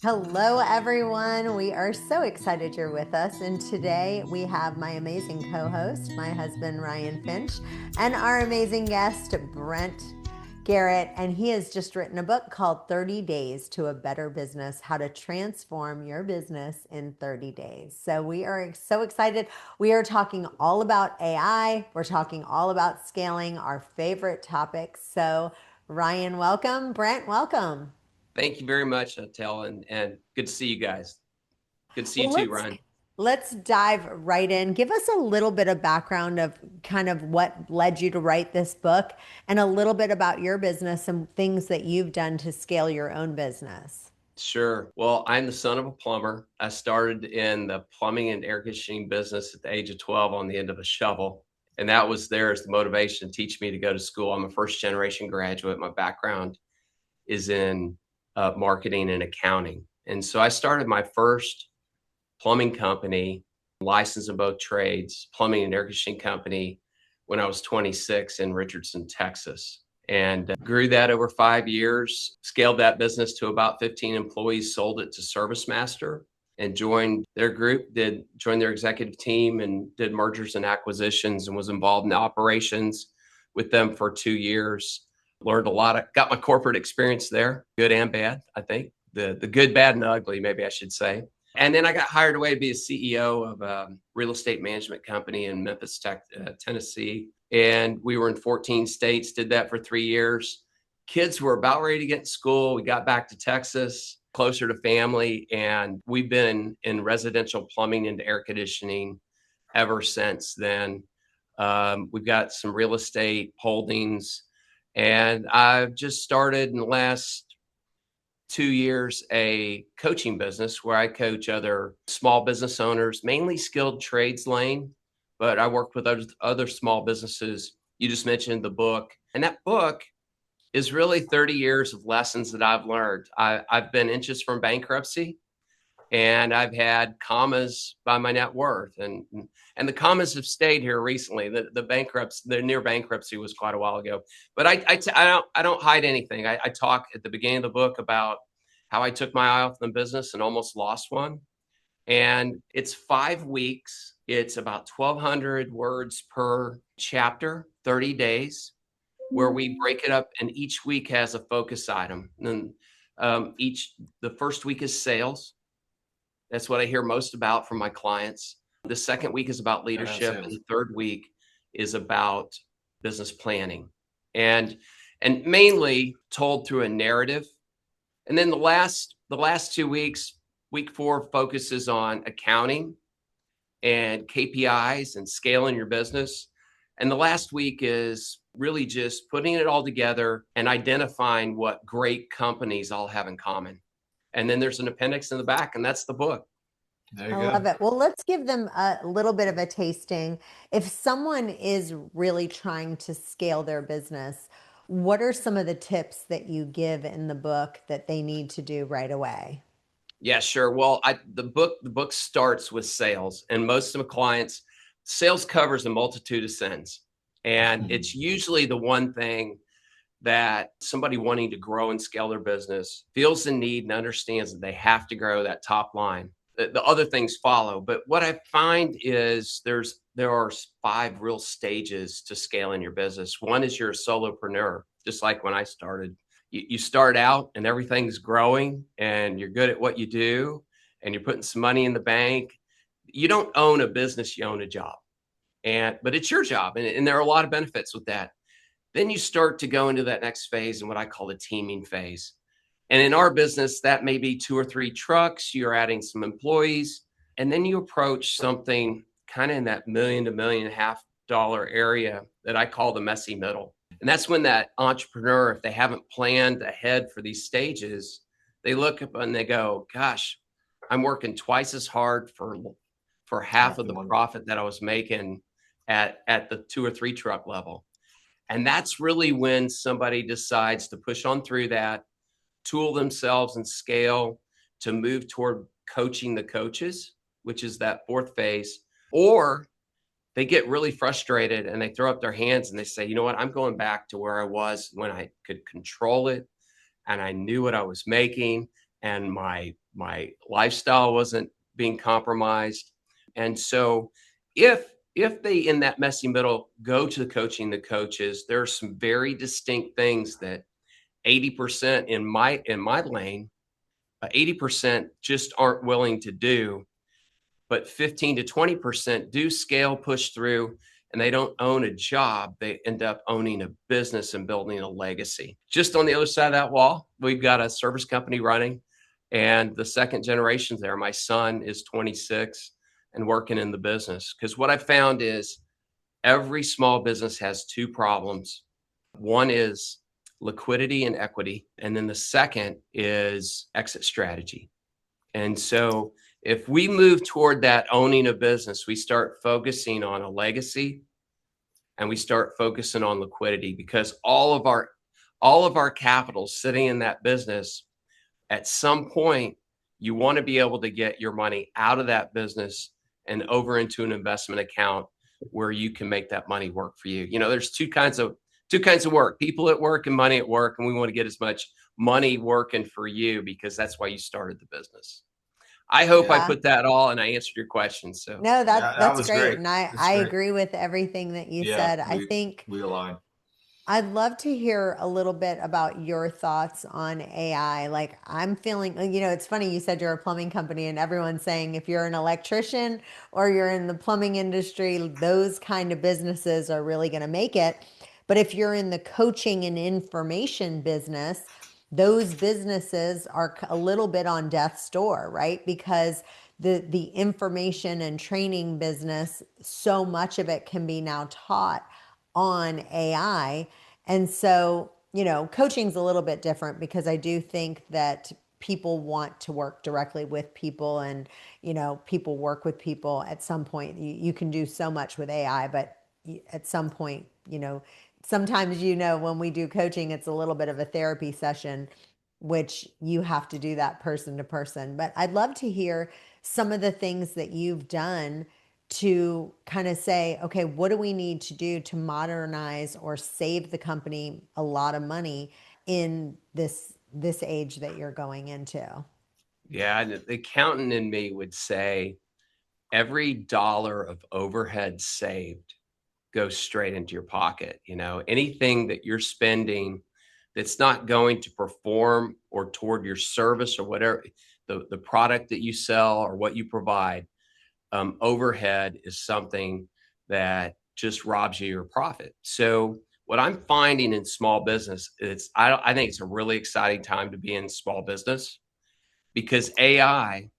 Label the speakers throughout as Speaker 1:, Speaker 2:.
Speaker 1: Hello, everyone. We are so excited you're with us. And today we have my amazing co host, my husband, Ryan Finch, and our amazing guest, Brent Garrett. And he has just written a book called 30 Days to a Better Business: How to Transform Your Business in 30 Days. So we are so excited. We are talking all about AI, we're talking all about scaling, our favorite topics. So, Ryan, welcome. Brent, welcome.
Speaker 2: Thank you very much, Chantel, and good to see you guys. Good to see you
Speaker 1: Well,
Speaker 2: too,
Speaker 1: let's
Speaker 2: Ryan.
Speaker 1: let's dive right in. Give us a little bit of background of kind of what led you to write this book and a little bit about your business and things that you've done to scale your own business.
Speaker 2: Sure. Well, I'm the son of a plumber. I started in the plumbing and air conditioning business at the age of 12 on the end of a shovel. And that was there as the motivation to teach me to go to school. I'm a first generation graduate. My background is in marketing and accounting. And so I started my first plumbing company, licensed in both trades, plumbing and air conditioning company, when I was 26 in Richardson, Texas. And grew that over 5 years, scaled that business to about 15 employees, sold it to ServiceMaster, and joined their group, joined their executive team, and did mergers and acquisitions, and was involved in operations with them for 2 years. Learned a lot, got my corporate experience there, good and bad, I think. The good, bad, and ugly, maybe I should say. And then I got hired away to be a CEO of a real estate management company in Memphis, Tennessee. And we were in 14 states, did that for 3 years. Kids were about ready to get in school. We got back to Texas, closer to family. And we've been in residential plumbing and air conditioning ever since then. We've got some real estate holdings. And I've just started in the last 2 years a coaching business where I coach other small business owners, mainly skilled trades lane, but I work with other small businesses. You just mentioned the book, and that book is really 30 years of lessons that I've learned. I've been inches from bankruptcy, and I've had commas by my net worth, and the commas have stayed here recently. The near bankruptcy was quite a while ago, but I don't hide anything. I talk at the beginning of the book about how I took my eye off the business and almost lost one. And it's 5 weeks. It's about 1,200 words per chapter, 30 days, where we break it up, and each week has a focus item. And the first week is sales. That's what I hear most about from my clients. The second week is about leadership, and the third week is about business planning, and mainly told through a narrative. And then the last 2 weeks, week 4 focuses on accounting and KPIs and scaling your business. And the last week is really just putting it all together and identifying what great companies all have in common. And then there's an appendix in the back, and that's the book.
Speaker 3: There you
Speaker 1: I
Speaker 3: go.
Speaker 1: love it. Well, let's give them a little bit of a tasting. If someone is really trying to scale their business, what are some of the tips that you give in the book that they need to do right away?
Speaker 2: Yeah, sure. Well, the book starts with sales, and most of my clients, sales covers a multitude of sins, and it's usually the one thing that somebody wanting to grow and scale their business feels the need and understands that they have to grow that top line. The other things follow, but what I find is there are 5 real stages to scaling your business. One is you're a solopreneur, just like when I started. You start out and everything's growing and you're good at what you do and you're putting some money in the bank. You don't own a business, you own a job. But it's your job, and there are a lot of benefits with that. Then you start to go into that next phase, and what I call the teaming phase. And in our business, that may be 2 or 3 trucks. You're adding some employees, and then you approach something kind of in that $1 million to $1.5 million area that I call the messy middle. And that's when that entrepreneur, if they haven't planned ahead for these stages, they look up and they go, gosh, I'm working twice as hard for half of the profit that I was making at the 2 or 3 truck level. And that's really when somebody decides to push on through that, tool themselves and scale to move toward coaching the coaches, which is that 4th phase. Or they get really frustrated and they throw up their hands and they say, you know what, I'm going back to where I was when I could control it and I knew what I was making and my lifestyle wasn't being compromised. And so if they, in that messy middle, go to coaching the coaches, there are some very distinct things that 80% in my lane, 80% just aren't willing to do, but 15 to 20% do scale, push through, and they don't own a job. They end up owning a business and building a legacy. Just on the other side of that wall, we've got a service company running, and the second generation's there. My son is 26 and working in the business. Because what I found is every small business has two problems. One is liquidity and equity, and then the second is exit strategy. And so if we move toward that owning a business, we start focusing on a legacy and we start focusing on liquidity, because all of our capital sitting in that business, at some point, you want to be able to get your money out of that business and over into an investment account where you can make that money work for you. There's two kinds of work: people at work and money at work. And we want to get as much money working for you, because that's why you started the business. I hope I put that all and I answered your question. So
Speaker 1: no, that's great.
Speaker 3: Great.
Speaker 1: And I agree with everything that you said. I think
Speaker 3: we align.
Speaker 1: I'd love to hear a little bit about your thoughts on AI. Like, I'm feeling, it's funny, you said you're a plumbing company, and everyone's saying if you're an electrician or you're in the plumbing industry, those kind of businesses are really going to make it. But if you're in the coaching and information business, those businesses are a little bit on death's door, right? Because the information and training business, so much of it can be now taught on AI. And so, coaching's a little bit different, because I do think that people want to work directly with people, and, people work with people. At some point, you can do so much with AI, but at some point, sometimes, when we do coaching, it's a little bit of a therapy session, which you have to do that person to person. But I'd love to hear some of the things that you've done to kind of say, okay, what do we need to do to modernize or save the company a lot of money in this age that you're going into?
Speaker 2: Yeah, the accountant in me would say every dollar of overhead saved goes straight into your pocket. Anything that you're spending that's not going to perform or toward your service or whatever, the product that you sell or what you provide, overhead is something that just robs you of your profit. So what I'm finding in small business is I think it's a really exciting time to be in small business, because AI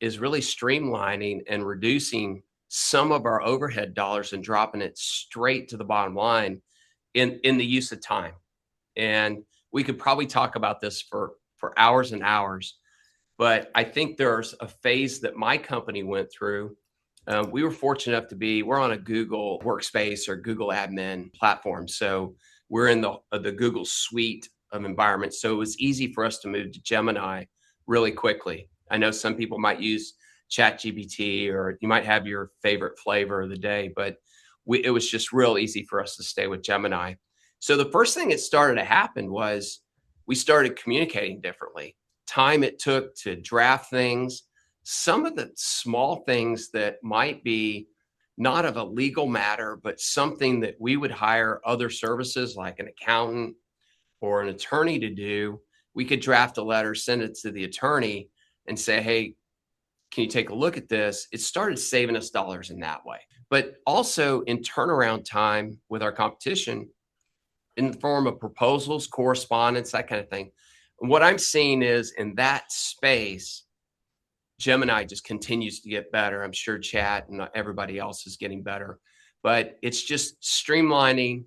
Speaker 2: is really streamlining and reducing some of our overhead dollars and dropping it straight to the bottom line in the use of time. And we could probably talk about this for hours and hours, but I think there's a phase that my company went through. We were fortunate enough we're on a Google workspace or Google admin platform. So we're in the Google suite of environments. So it was easy for us to move to Gemini really quickly. I know some people might use ChatGPT, or you might have your favorite flavor of the day, but it was just real easy for us to stay with Gemini. So the first thing that started to happen was we started communicating differently. Time it took to draft things, some of the small things that might be not of a legal matter, but something that we would hire other services like an accountant or an attorney to do. We could draft a letter, send it to the attorney and say, hey, can you take a look at this? It started saving us dollars in that way, but also in turnaround time with our competition in the form of proposals, correspondence, that kind of thing. And what I'm seeing is in that space, Gemini just continues to get better. I'm sure Chat and everybody else is getting better, but it's just streamlining,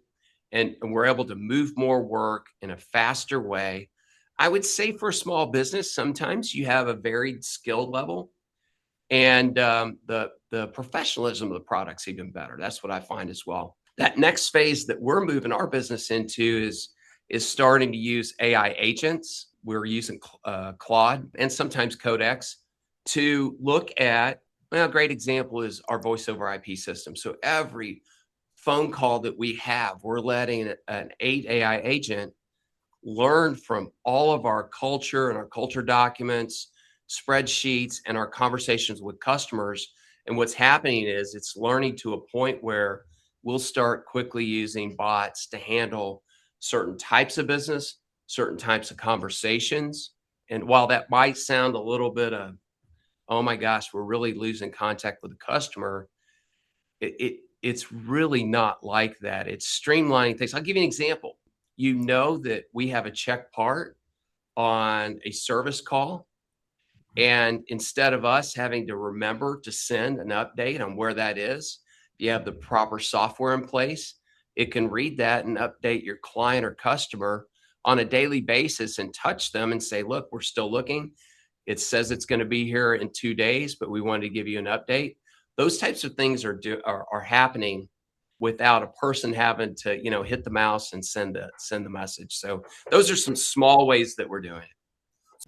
Speaker 2: and we're able to move more work in a faster way. I would say for a small business, sometimes you have a varied skill level, and the professionalism of the product's even better. That's what I find as well. That next phase that we're moving our business into is starting to use AI agents. We're using Claude and sometimes Codex to look at, well, a great example is our voice over IP system. So every phone call that we have, we're letting an AI agent learn from all of our culture and our culture documents, spreadsheets, and our conversations with customers. And what's happening is it's learning to a point where we'll start quickly using bots to handle certain types of business, certain types of conversations. And while that might sound a little bit of, oh my gosh, we're really losing contact with the customer, it's really not like that. It's streamlining things. I'll give you an example. You know that we have a check part on a service call, and instead of us having to remember to send an update on where that is, you have the proper software in place. It can read that and update your client or customer on a daily basis and touch them and say, look, we're still looking. It says it's going to be here in 2 days, but we wanted to give you an update. Those types of things are happening without a person having to, hit the mouse and send the message. So those are some small ways that we're doing it.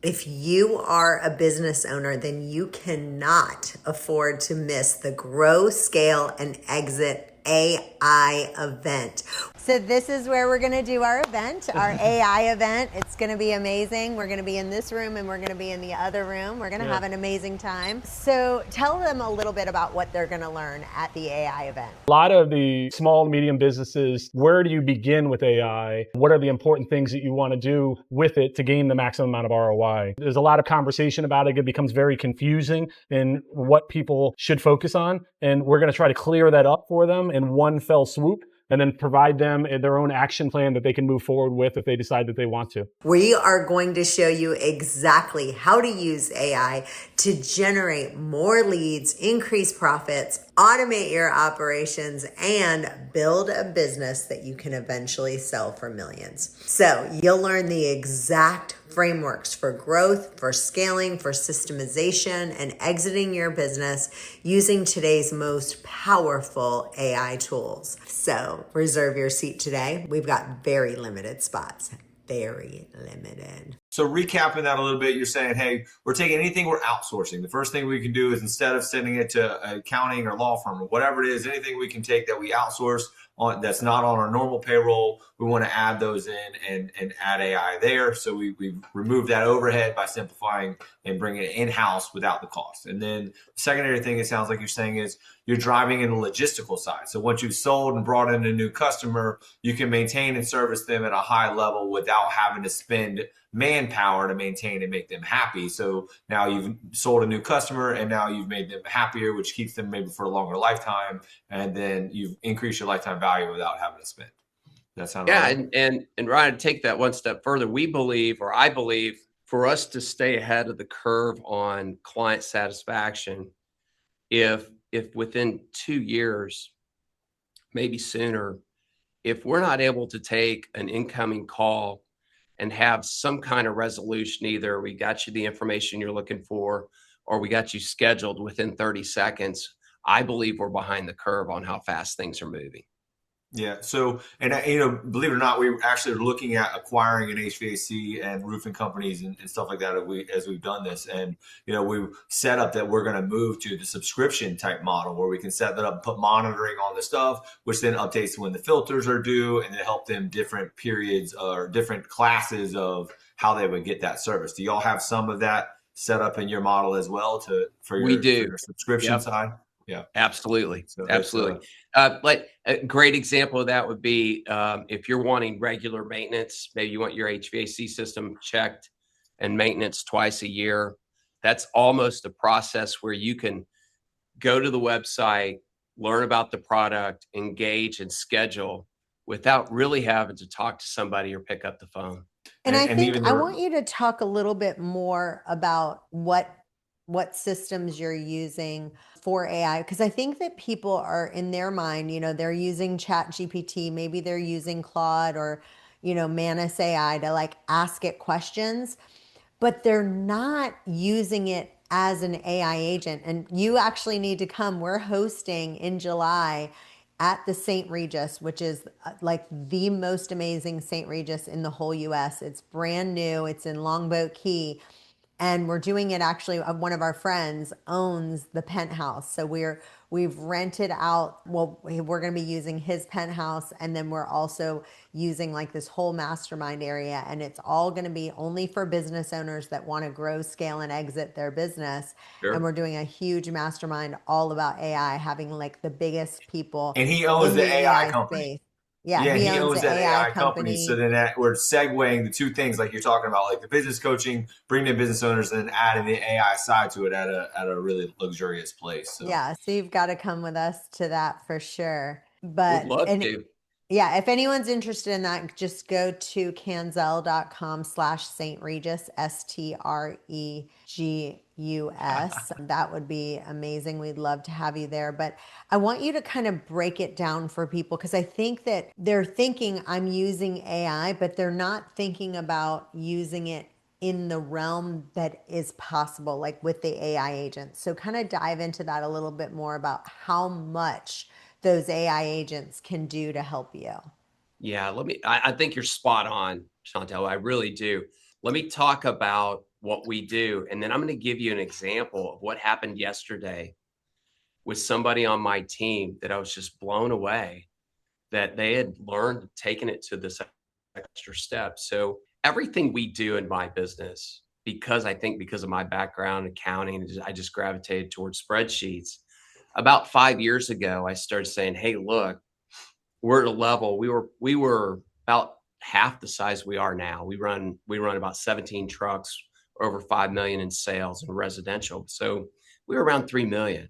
Speaker 1: If you are a business owner, then you cannot afford to miss the Grow, Scale, and Exit AI event. So this is where we're going to do our event, our AI event. It's going to be amazing. We're going to be in this room and we're going to be in the other room. We're going to have an amazing time. So tell them a little bit about what they're going to learn at the AI event.
Speaker 3: A lot of the small and medium businesses, where do you begin with AI? What are the important things that you want to do with it to gain the maximum amount of ROI? There's a lot of conversation about it. It becomes very confusing in what people should focus on. And we're going to try to clear that up for them in one fell swoop, and then provide them their own action plan that they can move forward with if they decide that they want to.
Speaker 1: We are going to show you exactly how to use AI to generate more leads, increase profits, automate your operations, and build a business that you can eventually sell for millions. So you'll learn the exact frameworks for growth, for scaling, for systemization, and exiting your business using today's most powerful AI tools. So reserve your seat today. We've got very limited spots. Very limited.
Speaker 4: So recapping that a little bit, you're saying, hey, we're taking anything we're outsourcing. The first thing we can do is, instead of sending it to accounting or law firm or whatever it is, anything we can take that we outsource on that's not on our normal payroll, we want to add those in and add AI there. So we remove that overhead by simplifying and bringing it in-house without the cost. And then the secondary thing it sounds like you're saying is you're driving in the logistical side. So once you've sold and brought in a new customer, you can maintain and service them at a high level without having to spend manpower to maintain and make them happy. So now you've sold a new customer and now you've made them happier, which keeps them maybe for a longer lifetime. And then you've increased your lifetime value without having to spend. That sounds right.
Speaker 2: And Ryan, to take that one step further, we believe, or I believe, for us to stay ahead of the curve on client satisfaction, if within 2 years, maybe sooner, if we're not able to take an incoming call and have some kind of resolution, either we got you the information you're looking for, or we got you scheduled within 30 seconds, I believe we're behind the curve on how fast things are moving.
Speaker 4: Yeah. So, and believe it or not, we actually are looking at acquiring an HVAC and roofing companies and stuff like that as we've done this. And, we set up that we're going to move to the subscription type model where we can set that up and put monitoring on the stuff, which then updates when the filters are due and then help them different periods or different classes of how they would get that service. Do y'all have some of that set up in your model as well for your subscription side? Yeah,
Speaker 2: absolutely. Absolutely. Like a great example of that would be if you're wanting regular maintenance, maybe you want your HVAC system checked and maintenance twice a year. That's almost a process where you can go to the website, learn about the product, engage and schedule without really having to talk to somebody or pick up the phone.
Speaker 1: And I think I want you to talk a little bit more about what systems you're using for AI, because I think that people are in their mind, they're using ChatGPT, maybe they're using Claude or, Manus AI to like ask it questions, but they're not using it as an AI agent. And you actually need to come. We're hosting in July at the St. Regis, which is like the most amazing St. Regis in the whole US. It's brand new. It's in Longboat Key. And we're doing it actually, one of our friends owns the penthouse. So we've rented out, well, we're going to be using his penthouse, and then we're also using like this whole mastermind area, and it's all going to be only for business owners that want to grow, scale, and exit their business. And
Speaker 2: Sure.
Speaker 1: we're doing a huge mastermind all about AI, having like the biggest people
Speaker 4: And he owns
Speaker 1: in
Speaker 4: the
Speaker 1: the
Speaker 4: AI
Speaker 1: AI
Speaker 4: company.
Speaker 1: space. Yeah,
Speaker 4: Yeah,
Speaker 1: he
Speaker 4: he
Speaker 1: owns
Speaker 4: owns
Speaker 1: the
Speaker 4: that
Speaker 1: AI
Speaker 4: AI company. So
Speaker 1: company.
Speaker 4: then we're segueing the two things like you're talking about, like the business coaching, bringing in business owners, and then adding the AI side to it at a really luxurious place. So
Speaker 1: Yeah, so you've got to come with us to that for sure.
Speaker 2: Would
Speaker 1: But
Speaker 2: love
Speaker 1: and
Speaker 2: to.
Speaker 1: yeah, if anyone's interested in that, just go to canzel.com/St. Regis, STREGUS. That would be amazing. We'd love to have you there. But I want you to kind of break it down for people, because I think that they're thinking I'm using AI, but they're not thinking about using it in the realm that is possible, like with the AI agents. So kind of dive into that a little bit more about how much those AI agents can do to help you.
Speaker 2: Yeah, I think you're spot on, Chantel. I really do. Let me talk about what we do. And then I'm going to give you an example of what happened yesterday with somebody on my team that I was just blown away that they had learned, taken it to this extra step. So everything we do in my business, because I think because of my background in accounting, I just gravitated towards spreadsheets. About 5 years ago, I started saying, hey, look, we're at a level, we were about half the size we are now. We run about 17 trucks, over 5 million in sales and residential. So we were around 3 million.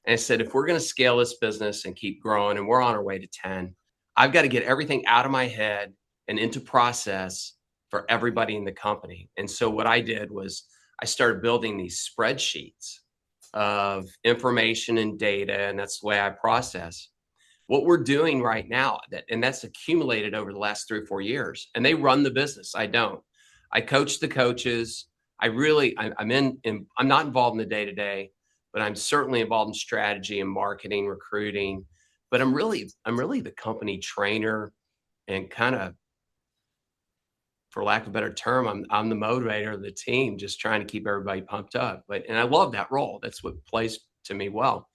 Speaker 2: And I said, if we're going to scale this business and keep growing, and we're on our way to 10, I've got to get everything out of my head and into process for everybody in the company. And so what I did was I started building these spreadsheets of information and data, and that's the way I process. What we're doing right now, and that's accumulated over the last 3 or 4 years, and they run the business. I don't. I coach the coaches. I'm not involved in the day to day, but I'm certainly involved in strategy and marketing, recruiting. But I'm really the company trainer, and kind of, for lack of a better term, I'm the motivator of the team, just trying to keep everybody pumped up. And I love that role. That's what plays to me well.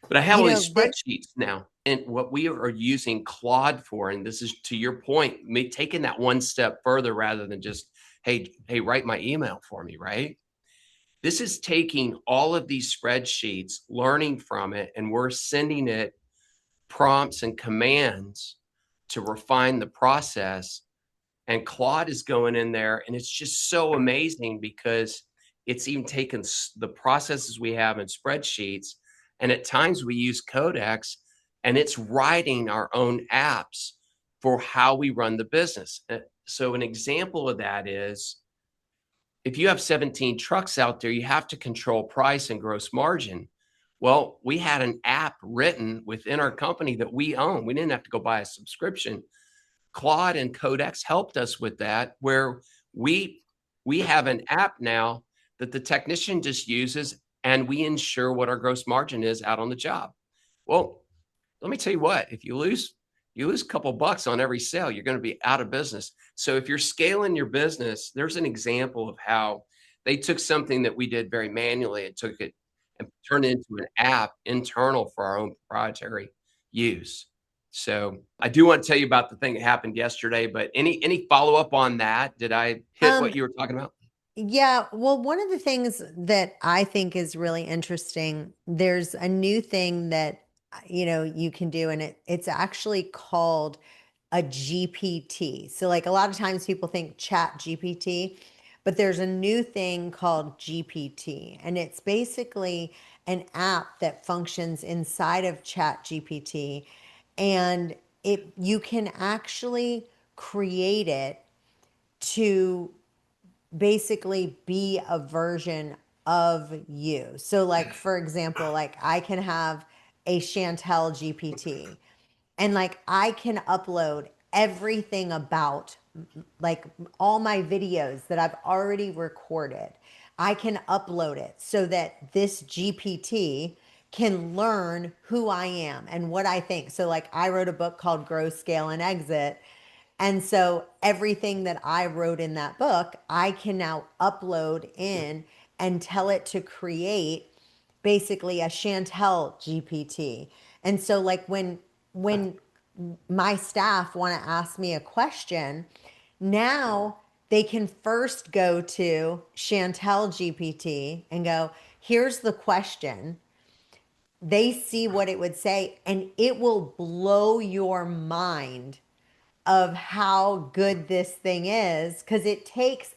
Speaker 2: But I have
Speaker 1: You
Speaker 2: all
Speaker 1: know,
Speaker 2: these spreadsheets now, and what we are using Claude for, and this is to your point, me taking that one step further rather than just, hey, write my email for me, right? This is taking all of these spreadsheets, learning from it, and we're sending it prompts and commands to refine the process. And Claude is going in there, and it's just so amazing because it's even taken the processes we have in spreadsheets, and at times we use Codex, and it's writing our own apps for how we run the business. So an example of that is, if you have 17 trucks out there, you have to control price and gross margin. Well, we had an app written within our company that we own. We didn't have to go buy a subscription. Claude and Codex helped us with that, where we have an app now that the technician just uses, and we ensure what our gross margin is out on the job. Well, let me tell you what, if you lose a couple bucks on every sale, you're going to be out of business. So if you're scaling your business, there's an example of how they took something that we did very manually and took it and turned it into an app internal for our own proprietary use. So I do want to tell you about the thing that happened yesterday, but any follow up on that? Did I hit
Speaker 1: um,
Speaker 2: what you were talking about?
Speaker 1: yeah, well, one of the things that I think is really interesting, there's a new thing that you can do, and it's actually called a GPT. So like a lot of times people think Chat GPT, but there's a new thing called GPT, and it's basically an app that functions inside of Chat GPT, and you can actually create it to basically be a version of you. So like for example, like I can have a Chantel GPT, and like I can upload everything about like all my videos that I've already recorded. I can upload it so that this GPT can learn who I am and what I think. So like I wrote a book called Grow, Scale, and Exit, And so everything that I wrote in that book, I can now upload in and tell it to create basically a Chantel GPT. And so like when my staff want to ask me a question, now they can first go to Chantel GPT and go, here's the question. They see what it would say, and it will blow your mind of how good this thing is, because it takes,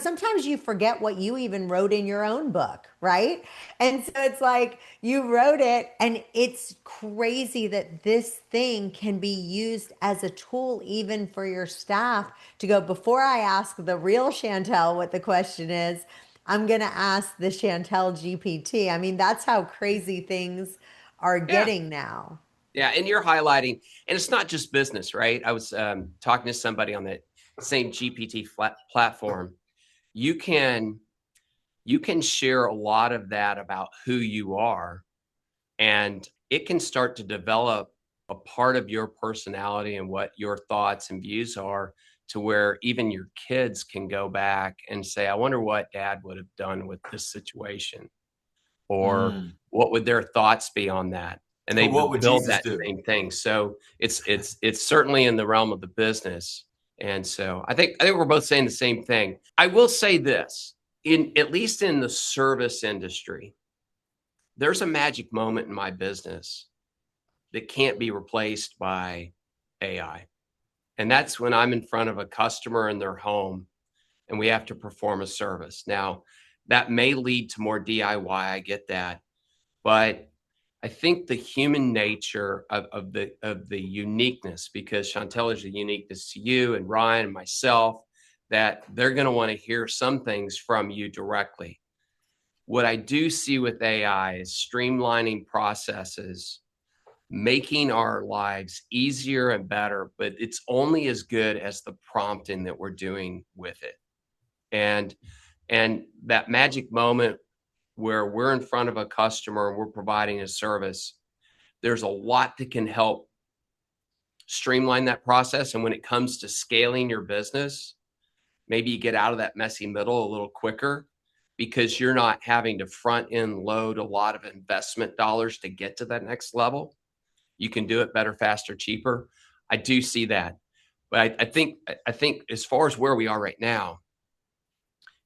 Speaker 1: sometimes you forget what you even wrote in your own book, right? And so it's like you wrote it, and it's crazy that this thing can be used as a tool even for your staff to go, before I ask the real Chantel what the question is, I'm going to ask the Chantel GPT. I mean, that's how crazy things are
Speaker 2: Yeah.
Speaker 1: getting now.
Speaker 2: Yeah. And you're highlighting, and it's not just business, right? I was talking to somebody on that same GPT platform. You can share a lot of that about who you are, and it can start to develop a part of your personality and what your thoughts and views are, to where even your kids can go back and say, I wonder what dad would have done with this situation, or what would their thoughts be on that? And they
Speaker 4: What would
Speaker 2: build
Speaker 4: Jesus
Speaker 2: that
Speaker 4: do?
Speaker 2: same thing. So it's certainly in the realm of the business. And so I think we're both saying the same thing. I will say this, at least in the service industry, there's a magic moment in my business that can't be replaced by AI. And that's when I'm in front of a customer in their home and we have to perform a service. Now, that may lead to more DIY, I get that. But I think the human nature of the uniqueness, because Chantel is a uniqueness to you and Ryan and myself, that they're going to want to hear some things from you directly. What I do see with AI is streamlining processes, making our lives easier and better, but it's only as good as the prompting that we're doing with it. And that magic moment where we're in front of a customer and we're providing a service, there's a lot that can help streamline that process. And when it comes to scaling your business, maybe you get out of that messy middle a little quicker, because you're not having to front end load a lot of investment dollars to get to that next level. You can do it better, faster, cheaper. I do see that. But I think as far as where we are right now,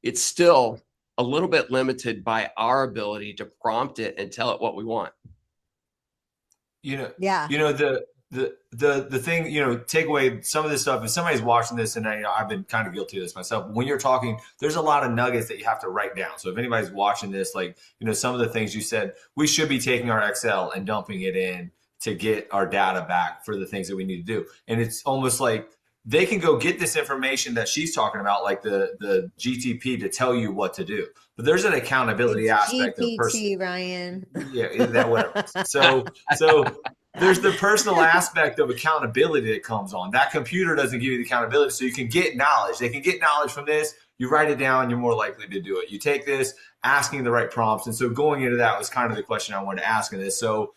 Speaker 2: it's still a little bit limited by our ability to prompt it and tell it what we want.
Speaker 1: Yeah.
Speaker 4: The thing, take away some of this stuff. If somebody's watching this, and I've been kind of guilty of this myself, when you're talking, there's a lot of nuggets that you have to write down. So if anybody's watching this, some of the things you said, we should be taking our Excel and dumping it in to get our data back for the things that we need to do. And it's almost like they can go get this information that she's talking about, like the GTP, to tell you what to do. But there's an accountability aspect of
Speaker 1: GPT, Ryan.
Speaker 4: Yeah, that whatever. So there's the personal aspect of accountability that comes on. That computer doesn't give you the accountability, so you can get knowledge. They can get knowledge from this. You write it down, you're more likely to do it. You take this, asking the right prompts. And so going into that was kind of the question I wanted to ask in this. So,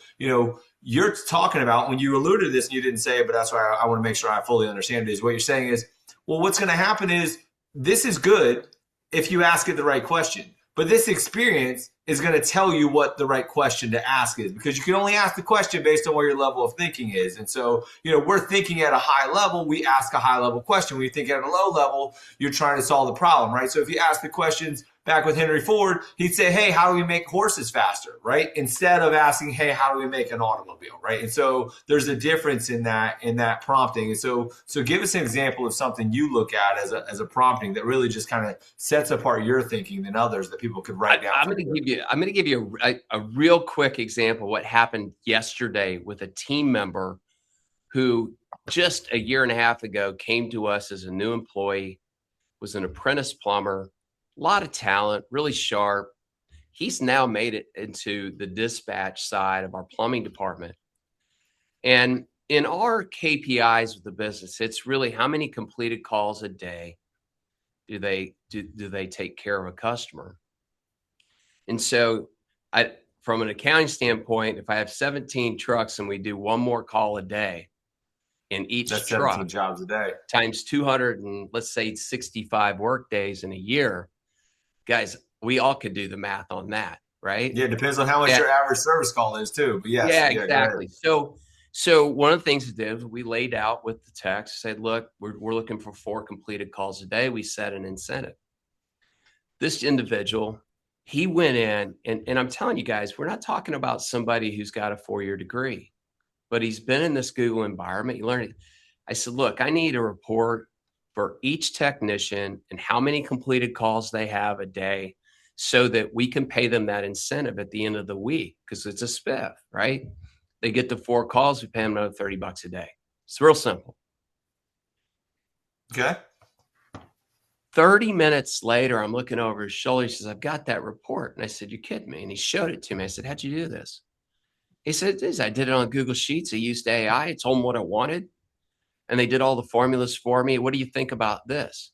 Speaker 4: you're talking about, when you alluded to this and you didn't say it, but that's why I want to make sure I fully understand it, is what you're saying is, well, what's going to happen is this is good if you ask it the right question. But this experience is going to tell you what the right question to ask is, because you can only ask the question based on where your level of thinking is. And so, we're thinking at a high level, we ask a high level question. When you think at a low level, you're trying to solve the problem, right? So if you ask the questions back with Henry Ford, he'd say, hey, how do we make horses faster, right? Instead of asking, hey, how do we make an automobile, right? And so there's a difference in that prompting. And so give us an example of something you look at as a prompting that really just kind of sets apart your thinking than others that people could write down.
Speaker 2: I'm going to give you a real quick example of what happened yesterday with a team member who just a year and a half ago came to us as a new employee, was an apprentice plumber, a lot of talent, really sharp. He's now made it into the dispatch side of our plumbing department. And in our KPIs with the business, it's really how many completed calls a day do they take care of a customer. And so from an accounting standpoint, if I have 17 trucks and we do one more call a day, in each
Speaker 4: That's
Speaker 2: truck
Speaker 4: 17 jobs a day
Speaker 2: times 200 and let's say 65 work days in a year. Guys, we all could do the math on that, right?
Speaker 4: Yeah, it depends on how much
Speaker 2: And,
Speaker 4: your average service call is too. But yes,
Speaker 2: yeah,
Speaker 4: yeah, go ahead.
Speaker 2: exactly. So one of the things we did, we laid out with the text, said, look, we're looking for 4 completed calls a day. We set an incentive. This individual, he went in, and I'm telling you guys, we're not talking about somebody who's got a 4-year degree, but he's been in this Google environment. You learn it. I said, look, I need a report for each technician and how many completed calls they have a day so that we can pay them that incentive at the end of the week, because it's a spiff, right? They get the 4 calls, we pay them another $30 a day. It's real simple.
Speaker 4: Okay.
Speaker 2: 30 minutes later, I'm looking over his shoulder. He says, I've got that report. And I said, you're kidding me. And he showed it to me. I said, how'd you do this? He said, I did it on Google Sheets. I used AI. I told them what I wanted, and they did all the formulas for me. What do you think about this?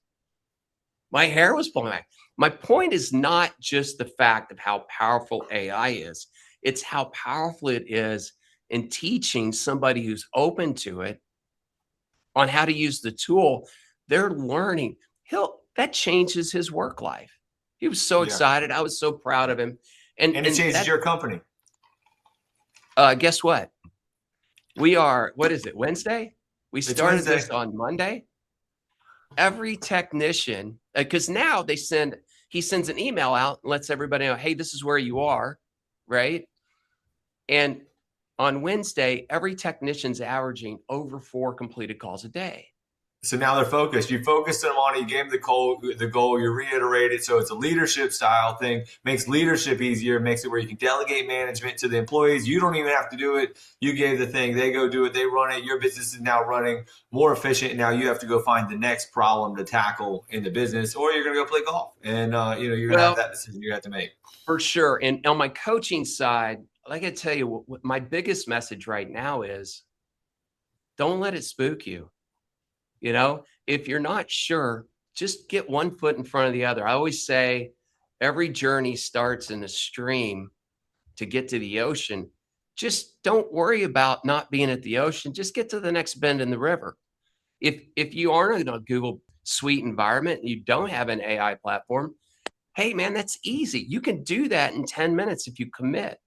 Speaker 2: My hair was blowing back. My point is not just the fact of how powerful AI is. It's how powerful it is in teaching somebody who's open to it on how to use the tool. They're learning. That changes his work life. He was so excited. I was so proud of him.
Speaker 4: And it changes your company.
Speaker 2: Guess what? What is it, Wednesday? We started this on Monday. Every technician, because now he sends an email out and lets everybody know, hey, this is where you are, right? And on Wednesday, every technician's averaging over 4 completed calls a day.
Speaker 4: So now they're focused. You focused them on it. You gave them the goal. You reiterate it. So it's a leadership style thing. Makes leadership easier. Makes it where you can delegate management to the employees. You don't even have to do it. You gave the thing. They go do it. They run it. Your business is now running more efficient. Now you have to go find the next problem to tackle in the business, or you're going to go play golf. And you're going to have that decision you have to make. For sure. And on my coaching side, like I tell you, what my biggest message right now is, don't let it spook you. If you're not sure, just get one foot in front of the other. I always say every journey starts in a stream to get to the ocean. Just don't worry about not being at the ocean. Just get to the next bend in the river. If you aren't in a Google Suite environment and you don't have an AI platform, hey, man, that's easy. You can do that in 10 minutes if you commit.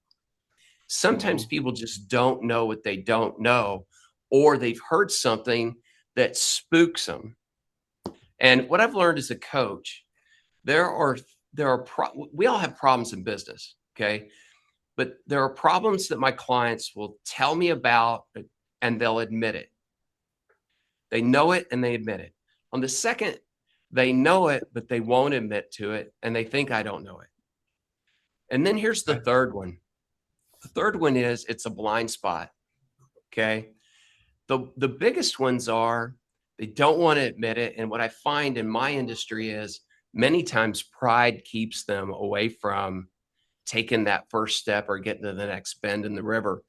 Speaker 4: Sometimes people just don't know what they don't know, or they've heard something that spooks them. And what I've learned as a coach, we all have problems in business, okay? But there are problems that my clients will tell me about, and they'll admit it. They know it and they admit it. On the second, they know it, but they won't admit to it, and they think I don't know it. And then here's the third one. The third one is it's a blind spot, okay? The biggest ones are they don't want to admit it. And what I find in my industry is many times pride keeps them away from taking that first step or getting to the next bend in the river.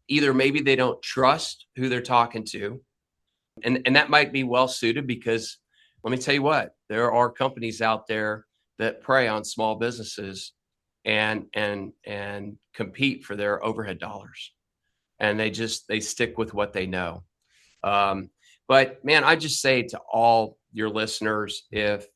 Speaker 4: Either maybe they don't trust who they're talking to. And that might be well suited, because let me tell you what, there are companies out there that prey on small businesses and compete for their overhead dollars. And they stick with what they know. But man, I just say to all your listeners, if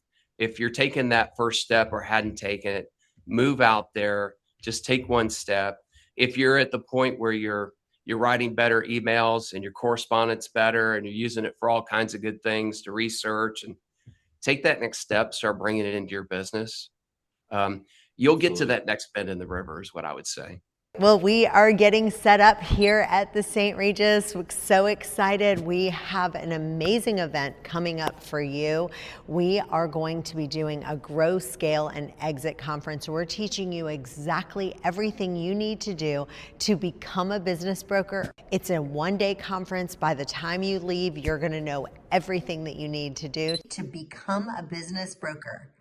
Speaker 4: you're taking that first step or hadn't taken it, move out there, just take one step. If you're at the point where you're writing better emails and your correspondence better and you're using it for all kinds of good things to research, and take that next step, start bringing it into your business. You'll get to that next bend in the river is what I would say.
Speaker 1: Well, we are getting set up here at the St. Regis. We're so excited. We have an amazing event coming up for you. We are going to be doing a Grow, Scale, and Exit conference. We're teaching you exactly everything you need to do to become a business broker. It's a one-day conference. By the time you leave, you're going to know everything that you need to do to become a business broker.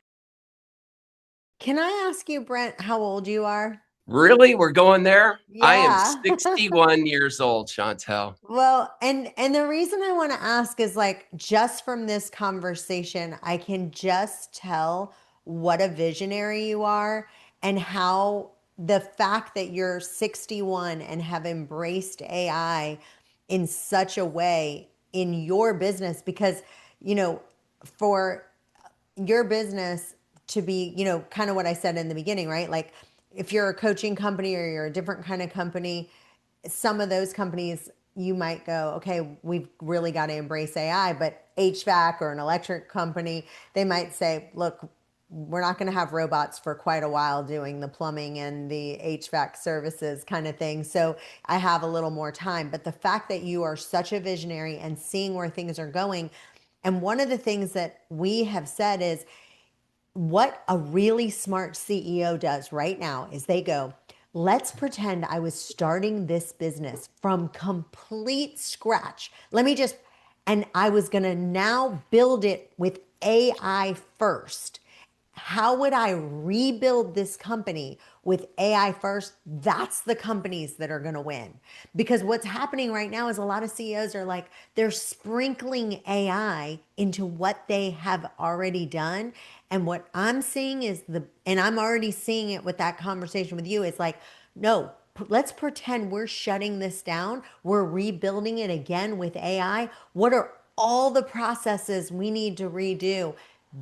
Speaker 1: Can I ask you, Brent, how old you are?
Speaker 2: Really? We're going there?
Speaker 1: Yeah.
Speaker 2: I am 61 years old, Chantel.
Speaker 1: Well, and the reason I want to ask is, like, just from this conversation, I can just tell what a visionary you are, and how the fact that you're 61 and have embraced AI in such a way in your business, because, for your business to be, kind of what I said in the beginning, right? Like if you're a coaching company or you're a different kind of company, some of those companies, you might go, okay, we've really got to embrace AI, but HVAC or an electric company, they might say, look, we're not going to have robots for quite a while doing the plumbing and the HVAC services kind of thing. So I have a little more time. But the fact that you are such a visionary and seeing where things are going, and one of the things that we have said is what a really smart CEO does right now is they go, let's pretend I was starting this business from complete scratch. And I was going to now build it with AI first. How would I rebuild this company with AI first? That's the companies that are going to win. Because what's happening right now is a lot of CEOs are like, they're sprinkling AI into what they have already done. And what I'm seeing is and I'm already seeing it with that conversation with you, is like, no, let's pretend we're shutting this down. We're rebuilding it again with AI. What are all the processes we need to redo?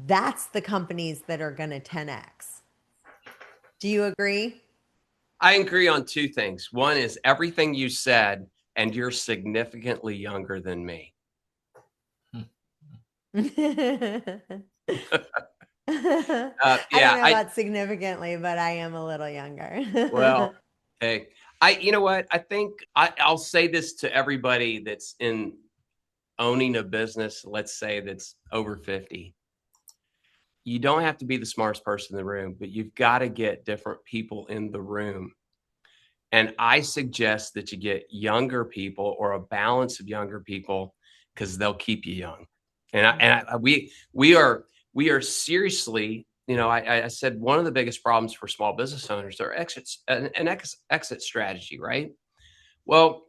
Speaker 1: That's the companies that are going to 10X. Do you agree?
Speaker 2: I agree on two things. One is everything you said, and you're significantly younger than me.
Speaker 1: I don't know about significantly, but I am a little younger.
Speaker 2: Well, hey, you know what? I think I'll say this to everybody that's in owning a business, let's say that's over 50. You don't have to be the smartest person in the room, but you've got to get different people in the room. And I suggest that you get younger people or a balance of younger people, because they'll keep you young. And we are seriously, I said one of the biggest problems for small business owners are exits, an exit strategy, right? Well,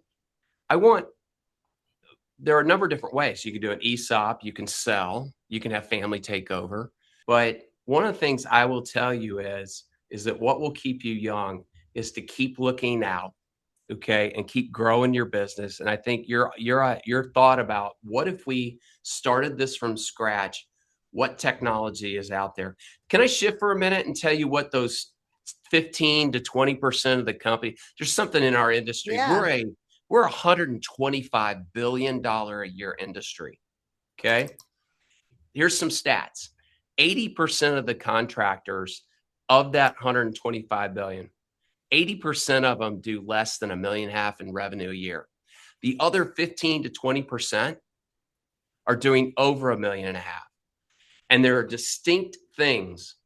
Speaker 2: there are a number of different ways. You can do an ESOP, you can sell, you can have family takeover. But one of the things I will tell you is that what will keep you young is to keep looking out, okay, and keep growing your business. And I think your thought about what if we started this from scratch? What technology is out there? Can I shift for a minute and tell you what those 15 to 20% of the company? There's something in our industry.
Speaker 1: Yeah.
Speaker 2: We're $125 billion a year industry. Okay. Here's some stats. 80% of the contractors of that 125 billion, 80% of them do less than $1.5 million in revenue a year. The other 15 to 20% are doing over $1.5 million. And there are distinct things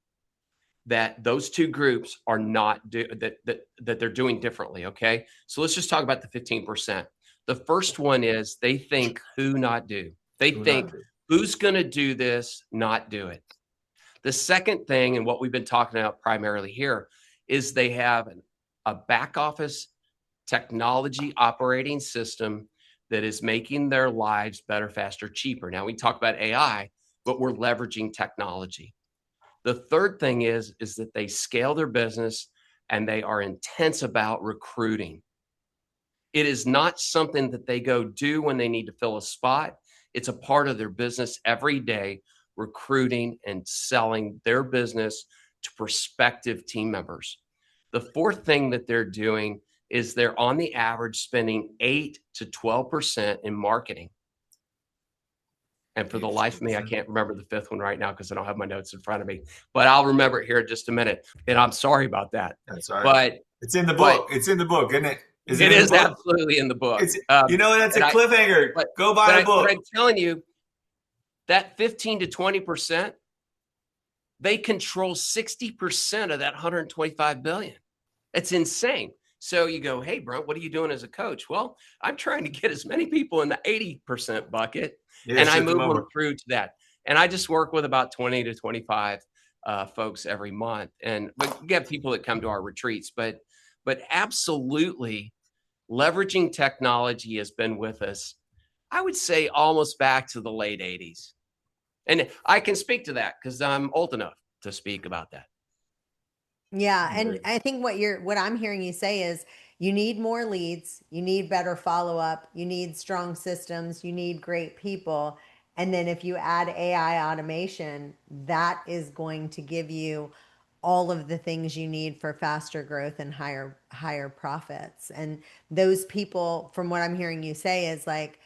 Speaker 2: that those two groups are not that they're doing differently. Okay. So let's just talk about the 15%. The first one is they think who, not do. They think who's going to do this, not do it. The second thing, and what we've been talking about primarily here, is they have a back office technology operating system that is making their lives better, faster, cheaper. Now we talk about AI, but we're leveraging technology. The third thing is that they scale their business and they are intense about recruiting. It is not something that they go do when they need to fill a spot. It's a part of their business every day, recruiting and selling their business to prospective team members. The fourth thing that they're doing is they're on the average spending 8 to 12% in marketing. And for the life of me, I can't remember the fifth one right now because I don't have my notes in front of me, but I'll remember it here in just a minute. And I'm sorry about that.
Speaker 4: That's all right.
Speaker 2: But
Speaker 4: it's in the book. It's in the book, isn't it?
Speaker 2: It is absolutely in the book.
Speaker 4: That's a cliffhanger. Go buy the book.
Speaker 2: But I'm telling you, that 15 to 20%, they control 60% of that 125 billion. It's insane. So you go, hey, Brent, what are you doing as a coach? Well, I'm trying to get as many people in the 80% bucket, and I move them through to that. And I just work with about 20 to 25 folks every month. And we get people that come to our retreats, but absolutely leveraging technology has been with us, I would say, almost back to the late 80s. And I can speak to that because I'm old enough to speak about that.
Speaker 1: Yeah. And I think what I'm hearing you say is You need more leads, you need better follow-up, you need strong systems, you need great people. And then if you add AI automation, that is going to give you all of the things you need for faster growth and higher profits. And those people, from what I'm hearing you say, is like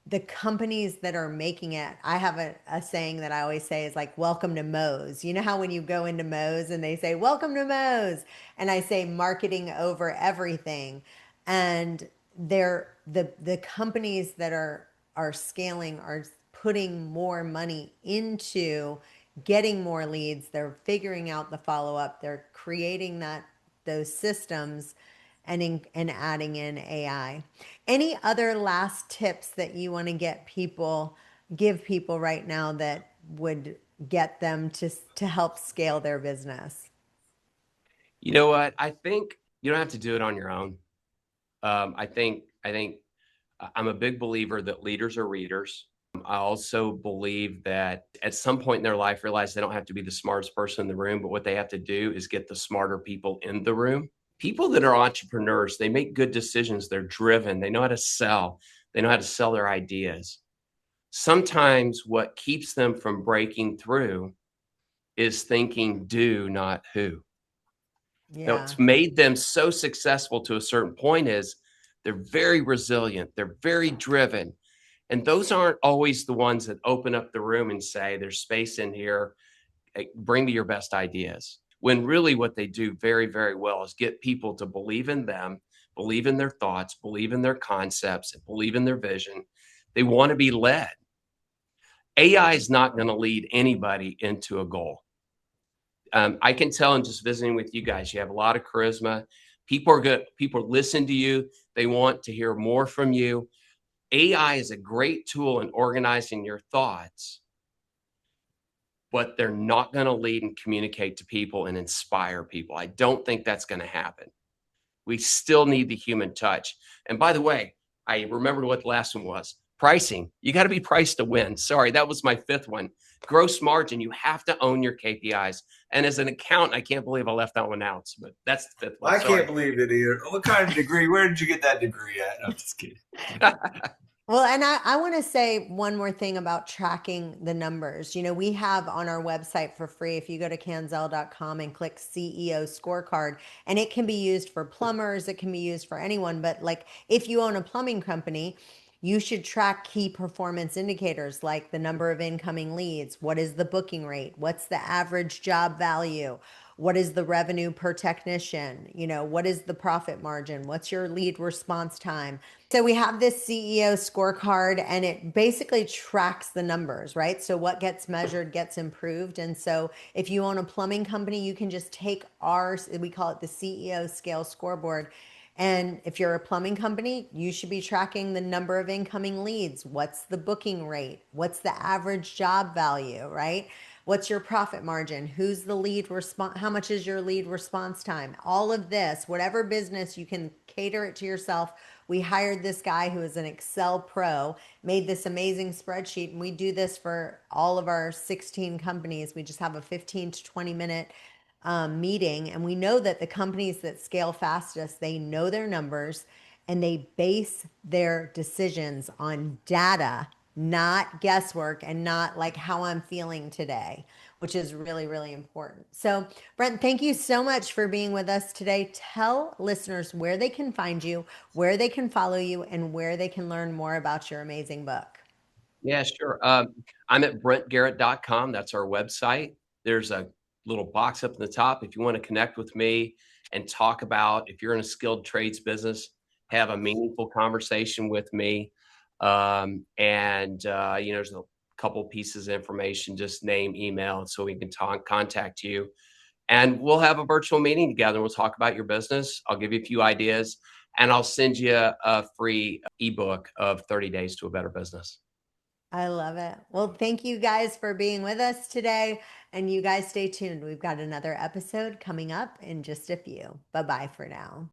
Speaker 1: the companies that are making it. I have a saying that I always say is like, welcome to Moe's. You know how when you go into Moe's and they say, welcome to Moe's, and I say marketing over everything. And they're the companies that are scaling are putting more money into getting more leads. They're figuring out the follow up. They're creating those systems and adding in AI. Any other last tips that you want to give people right now that would get them to help scale their business?
Speaker 2: You know what? I think you don't have to do it on your own. I think I'm a big believer that leaders are readers. I also believe that at some point in their life, realize they don't have to be the smartest person in the room, but what they have to do is get the smarter people in the room. People that are entrepreneurs, they make good decisions. They're driven. They know how to sell. They know how to sell their ideas. Sometimes what keeps them from breaking through is thinking do, not who. Now,
Speaker 1: Yeah.
Speaker 2: what's made them so successful to a certain point is they're very resilient. They're very driven. And those aren't always the ones that open up the room and say, there's space in here. Bring me your best ideas. When really what they do very, very well is get people to believe in them, believe in their thoughts, believe in their concepts, and believe in their vision. They want to be led. AI is not going to lead anybody into a goal. I can tell in just visiting with you guys, you have a lot of charisma. People are good. People listen to you. They want to hear more from you. AI is a great tool in organizing your thoughts, but they're not going to lead and communicate to people and inspire people. I don't think that's going to happen. We still need the human touch. And by the way, I remembered what the last one was. Pricing. You got to be priced to win. Sorry, that was my fifth one. Gross margin. You have to own your KPIs. And as an accountant, I can't believe I left that one out, but that's the fifth one.
Speaker 4: I can't believe it either. What kind of degree? Where did you get that degree at? No, I'm just kidding.
Speaker 1: Well, and I want to say one more thing about tracking the numbers. We have on our website for free, if you go to canzel.com and click CEO scorecard, and it can be used for plumbers, it can be used for anyone. But like if you own a plumbing company, you should track key performance indicators like the number of incoming leads. What is the booking rate? What's the average job value? What is the revenue per technician? What is the profit margin? What's your lead response time? So we have this CEO scorecard and it basically tracks the numbers, right? So what gets measured gets improved. And so if you own a plumbing company, you can just take we call it the CEO scale scoreboard. And if you're a plumbing company, you should be tracking the number of incoming leads. What's the booking rate? What's the average job value, right? What's your profit margin? Who's the lead response? How much is your lead response time? All of this, whatever business, you can cater it to yourself. We hired this guy who is an Excel pro, made this amazing spreadsheet, and we do this for all of our 16 companies. We just have a 15 to 20 minute meeting, and we know that the companies that scale fastest, they know their numbers and they base their decisions on data, not guesswork, and not like how I'm feeling today, which is really, really important. So, Brent, thank you so much for being with us today. Tell listeners where they can find you, where they can follow you, and where they can learn more about your amazing book.
Speaker 2: Yeah, sure. I'm at brentgarrett.com. That's our website. There's a little box up in the top if you want to connect with me and talk about if you're in a skilled trades business, have a meaningful conversation with me. There's a couple pieces of information, just name, email, so we can contact you. And we'll have a virtual meeting together. We'll talk about your business. I'll give you a few ideas, and I'll send you a free ebook of 30 Days to a Better Business.
Speaker 1: I love it. Well, thank you guys for being with us today. And you guys stay tuned. We've got another episode coming up in just a few. Bye-bye for now.